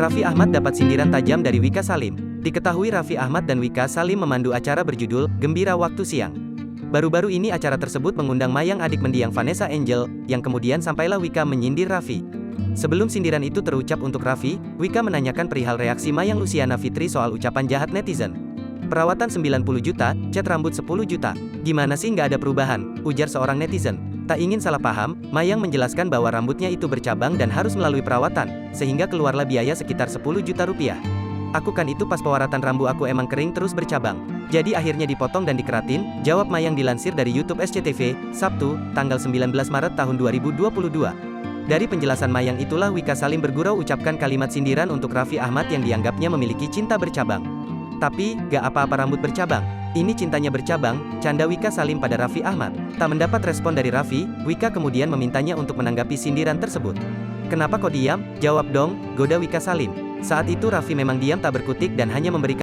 Raffi Ahmad dapat sindiran tajam dari Wika Salim. Diketahui Raffi Ahmad dan Wika Salim memandu acara berjudul Gembira Waktu Siang. Baru-baru ini acara tersebut mengundang Mayang adik mendiang Vanessa Angel, yang kemudian sampailah Wika menyindir Raffi. Sebelum sindiran itu terucap untuk Raffi, Wika menanyakan perihal reaksi Mayang Luciana Fitri soal ucapan jahat netizen. Perawatan 90 juta, cat rambut 10 juta. Gimana sih nggak ada perubahan, ujar seorang netizen. Tak ingin salah paham, Mayang menjelaskan bahwa rambutnya itu bercabang dan harus melalui perawatan, sehingga keluarlah biaya sekitar 10 juta rupiah. Aku kan itu pas pewaratan rambut aku emang kering terus bercabang. Jadi akhirnya dipotong dan dikeratin, jawab Mayang dilansir dari YouTube SCTV, Sabtu, tanggal 19 Maret tahun 2022. Dari penjelasan Mayang itulah Wika Salim bergurau ucapkan kalimat sindiran untuk Raffi Ahmad yang dianggapnya memiliki cinta bercabang. Tapi, gak apa-apa rambut bercabang. Ini cintanya bercabang, canda Wika Salim pada Raffi Ahmad. Tak mendapat respon dari Raffi, Wika kemudian memintanya untuk menanggapi sindiran tersebut. Kenapa kau diam? Jawab dong, goda Wika Salim. Saat itu Raffi memang diam tak berkutik dan hanya memberikan